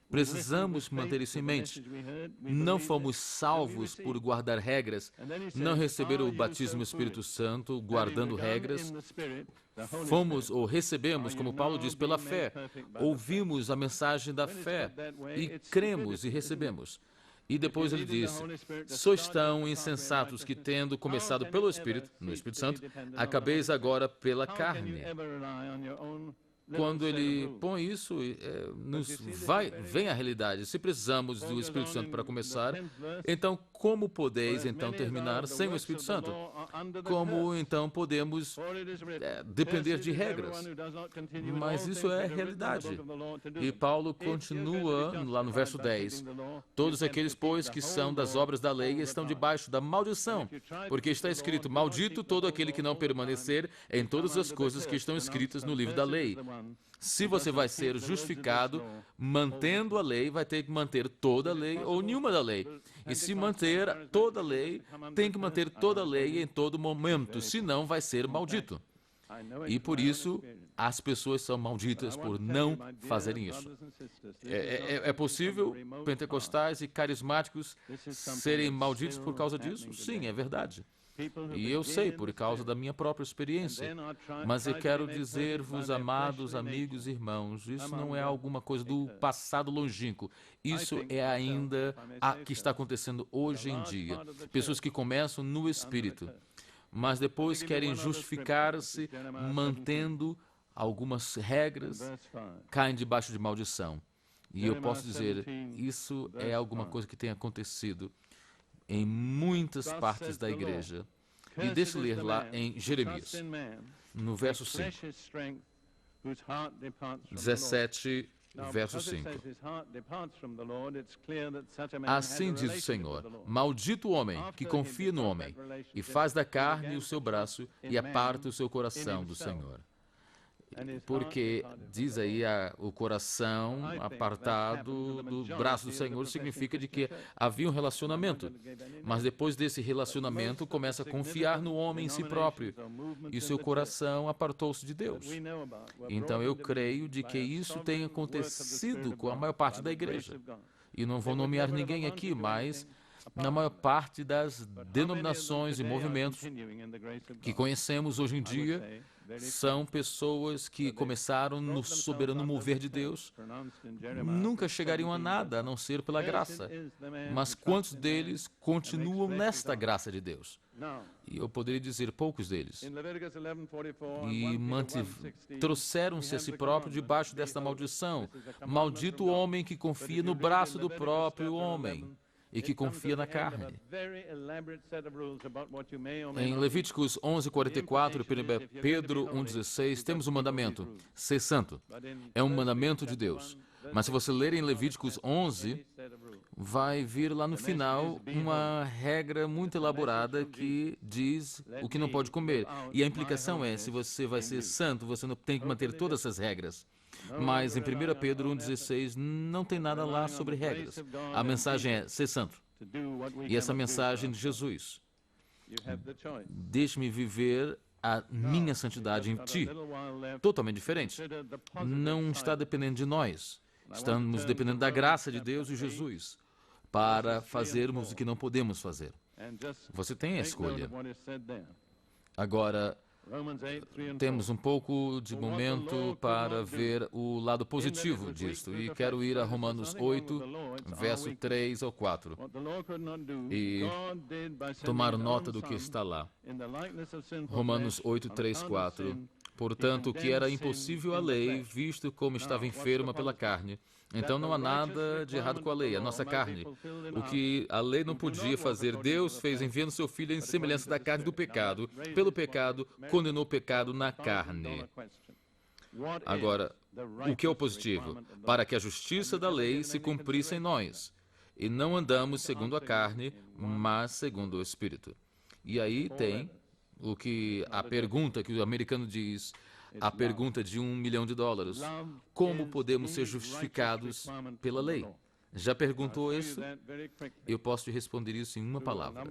Precisamos manter isso em mente. Não fomos salvos por guardar regras, não receberam o batismo do Espírito Santo guardando regras. Fomos ou recebemos, como Paulo diz, pela fé. Ouvimos a mensagem da fé e cremos e recebemos. E depois ele disse, sois tão insensatos que, tendo começado pelo Espírito, no Espírito Santo, acabeis agora pela carne. Quando ele põe isso, vem a realidade. Se precisamos do Espírito Santo para começar, então como podeis então terminar sem o Espírito Santo? Como então podemos depender de regras? Mas isso é realidade. E Paulo continua lá no verso 10. Todos aqueles, pois, que são das obras da lei estão debaixo da maldição, porque está escrito, maldito todo aquele que não permanecer em todas as coisas que estão escritas no livro da lei. Se você vai ser justificado mantendo a lei, vai ter que manter toda a lei ou nenhuma da lei. E se manter toda a lei, tem que manter toda a lei em todo momento, senão vai ser maldito. E por isso, as pessoas são malditas por não fazerem isso. É possível pentecostais e carismáticos serem malditos por causa disso? Sim, é verdade. E eu sei por causa da minha própria experiência. Mas eu quero dizer-vos, amados amigos e irmãos, isso não é alguma coisa do passado longínquo. Isso é ainda o que está acontecendo hoje em dia. Pessoas que começam no Espírito, mas depois querem justificar-se mantendo algumas regras, caem debaixo de maldição. E eu posso dizer, isso é alguma coisa que tem acontecido em muitas partes da igreja. E deixa eu ler lá em Jeremias, no verso 5, 17, verso 5. Assim diz o Senhor, maldito o homem que confia no homem e faz da carne o seu braço e aparta o seu coração do Senhor. Porque diz aí o coração apartado do braço do Senhor significa de que havia um relacionamento. Mas depois desse relacionamento começa a confiar no homem em si próprio e seu coração apartou-se de Deus. Então eu creio de que isso tem acontecido com a maior parte da igreja. E não vou nomear ninguém aqui, mas na maior parte das denominações e movimentos que conhecemos hoje em dia, são pessoas que começaram no soberano mover de Deus, nunca chegariam a nada a não ser pela graça. Mas quantos deles continuam nesta graça de Deus? E eu poderia dizer poucos deles. E trouxeram-se a si próprio debaixo desta maldição. Maldito o homem que confia no braço do próprio homem e que confia na carne. Em Levíticos 11:44 e Pedro 1:16, temos um mandamento: ser santo. É um mandamento de Deus. Mas se você ler em Levíticos 11, vai vir lá no final uma regra muito elaborada que diz o que não pode comer. E a implicação é, se você vai ser santo, você não tem que manter todas essas regras. Mas em 1 Pedro 1:16 não tem nada lá sobre regras. A mensagem é ser santo. E essa mensagem de Jesus: deixe-me viver a minha santidade em ti. Totalmente diferente. Não está dependendo de nós. Estamos dependendo da graça de Deus e Jesus para fazermos o que não podemos fazer. Você tem a escolha. Agora, temos um pouco de momento para ver o lado positivo disto. E quero ir a Romanos 8, verso 3 ao 4. E tomar nota do que está lá. Romanos 8, 3, 4. Portanto, o que era impossível à lei, visto como estava enferma pela carne, então não há nada de errado com a lei, a nossa carne. O que a lei não podia fazer, Deus fez enviando seu Filho em semelhança da carne do pecado. Pelo pecado, condenou o pecado na carne. Agora, o que é o positivo? Para que a justiça da lei se cumprisse em nós. E não andamos segundo a carne, mas segundo o Espírito. E aí tem a pergunta que o americano diz, a pergunta de $1 milhão. Como podemos ser justificados pela lei? Já perguntou isso? Eu posso te responder isso em uma palavra.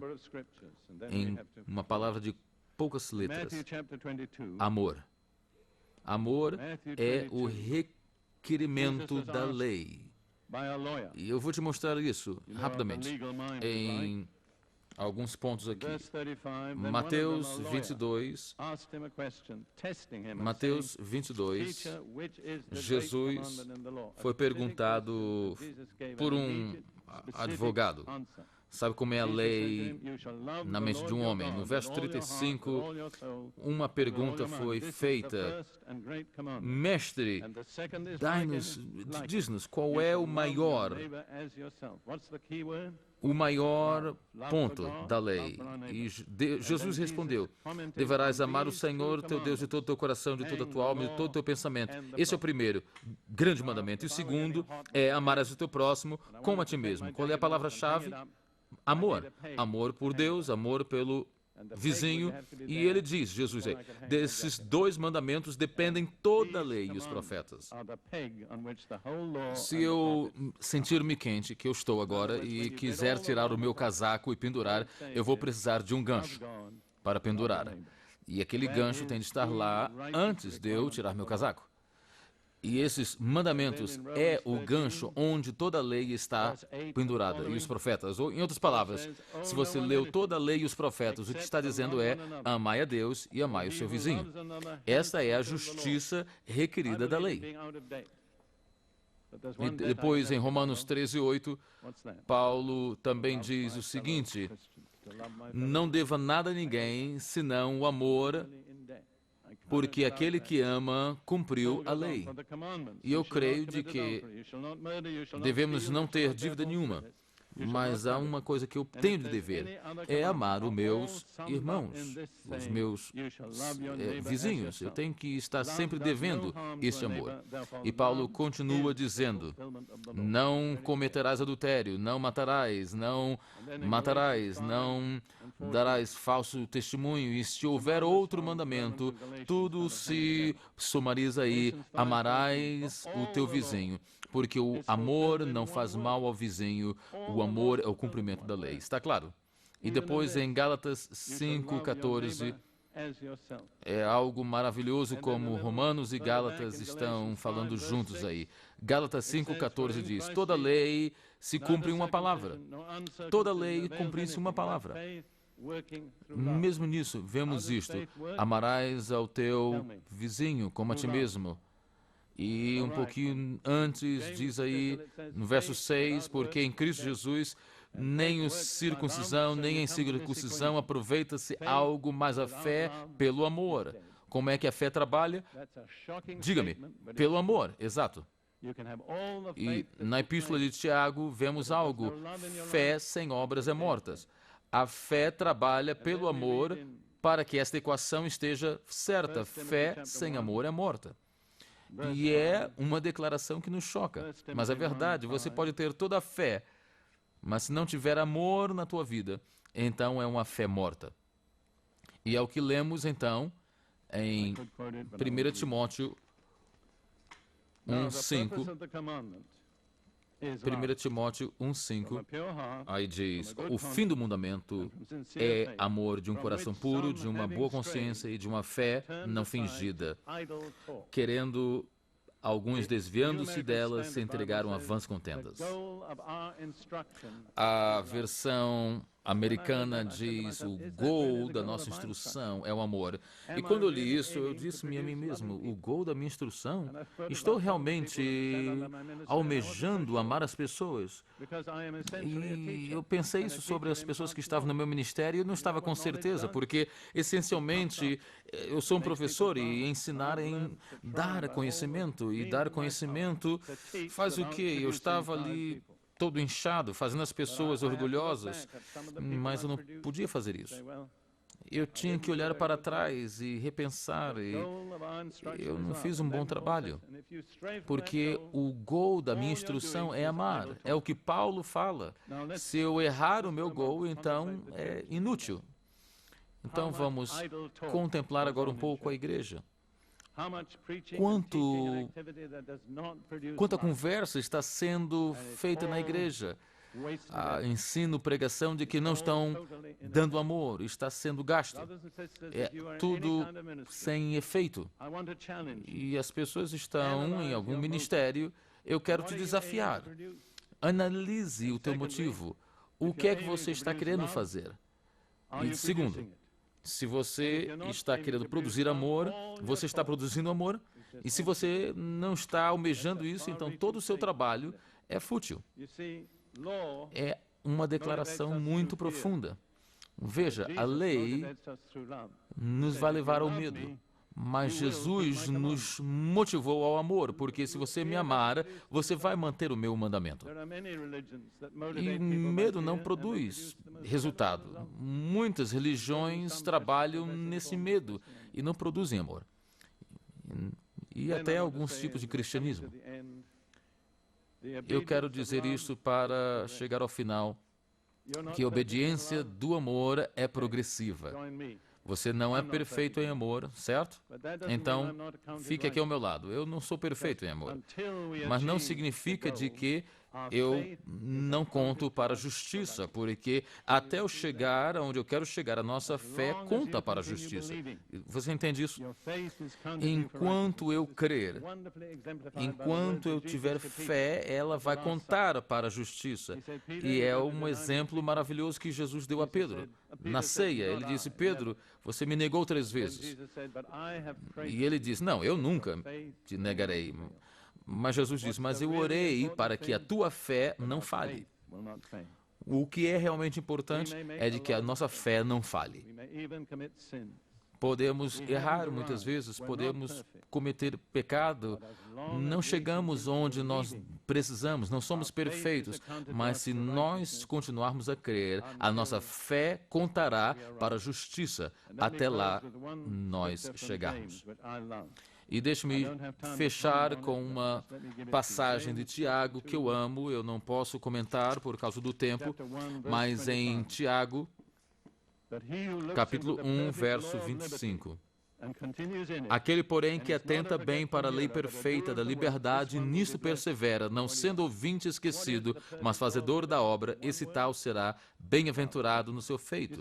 Em uma palavra de poucas letras. Amor. Amor é o requerimento da lei. E eu vou te mostrar isso rapidamente em alguns pontos aqui. Mateus 22, Jesus foi perguntado por um advogado. Sabe como é a lei na mente de um homem? No verso 35, uma pergunta foi feita: Mestre, diz-nos qual é o maior ponto da lei. E Jesus respondeu: deverás amar o Senhor teu Deus de todo o teu coração, de toda a tua alma, de todo o teu pensamento. Esse é o primeiro grande mandamento. E o segundo é amarás o teu próximo como a ti mesmo. Qual é a palavra-chave? Amor. Amor por Deus, amor pelo vizinho. E ele diz, Jesus, desses dois mandamentos dependem toda a lei e os profetas. Se eu sentir-me quente, que eu estou agora, e quiser tirar o meu casaco e pendurar, eu vou precisar de um gancho para pendurar. E aquele gancho tem de estar lá antes de eu tirar meu casaco. E esses mandamentos é o gancho onde toda a lei está pendurada, e os profetas. Ou, em outras palavras, se você leu toda a lei e os profetas, o que está dizendo é: amai a Deus e amai o seu vizinho. Esta é a justiça requerida da lei. E depois, em Romanos 13:8, Paulo também diz o seguinte: não deva nada a ninguém, senão o amor, porque aquele que ama cumpriu a lei. E eu creio de que devemos não ter dívida nenhuma. Mas há uma coisa que eu tenho de dever, é amar os meus irmãos, os meus vizinhos. Eu tenho que estar sempre devendo esse amor. E Paulo continua dizendo, não cometerás adultério, não matarás, não darás falso testemunho. E se houver outro mandamento, tudo se sumariza aí, amarás o teu vizinho. Porque o amor não faz mal ao vizinho, o amor é o cumprimento da lei. Está claro? E depois em Gálatas 5:14, é algo maravilhoso como Romanos e Gálatas estão falando juntos aí. Gálatas 5:14 diz, toda lei se cumpre em uma palavra. Toda lei cumpre-se uma palavra. Mesmo nisso, vemos isto. Amarás ao teu vizinho como a ti mesmo. E um pouquinho antes, diz aí, no verso 6, porque em Cristo Jesus, nem a circuncisão, nem a incircuncisão aproveita-se algo, mas a fé pelo amor. Como é que a fé trabalha? Diga-me, pelo amor, exato. E na Epístola de Tiago, vemos algo, fé sem obras é mortas. A fé trabalha pelo amor para que esta equação esteja certa. Fé sem amor é morta. E é uma declaração que nos choca, mas é verdade. Você pode ter toda a fé, mas se não tiver amor na tua vida, então é uma fé morta. E é o que lemos então em 1 Timóteo 1:5. 1 Timóteo 1:5, aí diz, o fim do mandamento é amor de um coração puro, de uma boa consciência e de uma fé não fingida. Querendo, alguns desviando-se delas, se entregaram a vãs contendas. A versão americana diz, o goal da nossa instrução é o amor. E quando eu li isso, eu disse-me a mim mesmo, o goal da minha instrução? Estou realmente almejando amar as pessoas? E eu pensei isso sobre as pessoas que estavam no meu ministério e eu não estava com certeza, porque, essencialmente, eu sou um professor e ensinar em dar conhecimento. E dar conhecimento faz o quê? Eu estava ali todo inchado, fazendo as pessoas orgulhosas, mas eu não podia fazer isso. Eu tinha que olhar para trás e repensar, e eu não fiz um bom trabalho, porque o goal da minha instrução é amar, é o que Paulo fala. Se eu errar o meu goal, então é inútil. Então vamos contemplar agora um pouco a igreja. Quanta conversa está sendo feita na igreja, ensino, pregação de que não estão dando amor, está sendo gasto, é tudo sem efeito. E as pessoas estão em algum ministério. Eu quero te desafiar, analise o teu motivo, o que é que você está querendo fazer. E segundo, se você está querendo produzir amor, você está produzindo amor. E se você não está almejando isso, então todo o seu trabalho é fútil. É uma declaração muito profunda. Veja, a lei nos vai levar ao medo, mas Jesus nos motivou ao amor, porque se você me amar, você vai manter o meu mandamento. E medo não produz resultado. Muitas religiões trabalham nesse medo e não produzem amor. E até alguns tipos de cristianismo. Eu quero dizer isso para chegar ao final, que a obediência do amor é progressiva. Você não é perfeito em amor, certo? Então, fique aqui ao meu lado. Eu não sou perfeito em amor. Mas não significa de que eu não conto para a justiça, porque até eu chegar onde eu quero chegar, a nossa fé conta para a justiça. Você entende isso? Enquanto eu crer, enquanto eu tiver fé, ela vai contar para a justiça. E é um exemplo maravilhoso que Jesus deu a Pedro. Na ceia, ele disse, Pedro, você me negou 3 vezes. E ele disse, não, eu nunca te negarei. Mas Jesus disse, mas eu orei para que a tua fé não falhe. O que é realmente importante é de que a nossa fé não falhe. Podemos errar muitas vezes, podemos cometer pecado, não chegamos onde nós precisamos, não somos perfeitos, mas se nós continuarmos a crer, a nossa fé contará para a justiça, até lá nós chegarmos. E deixe-me fechar com uma passagem de Tiago que eu amo, eu não posso comentar por causa do tempo, mas em Tiago, capítulo 1, verso 25. Aquele, porém, que atenta bem para a lei perfeita da liberdade, nisso persevera, não sendo ouvinte esquecido, mas fazedor da obra, esse tal será bem-aventurado no seu feito.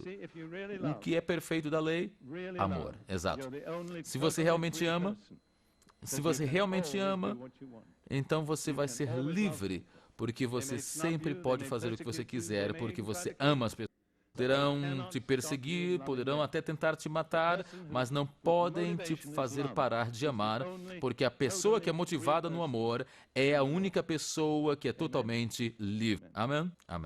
O que é perfeito da lei? Amor, exato. Se você realmente ama, então você vai ser livre, porque você sempre pode fazer o que você quiser, porque você ama as pessoas. Poderão te perseguir, poderão até tentar te matar, mas não podem te fazer parar de amar, porque a pessoa que é motivada no amor é a única pessoa que é totalmente livre. Amém? Amém.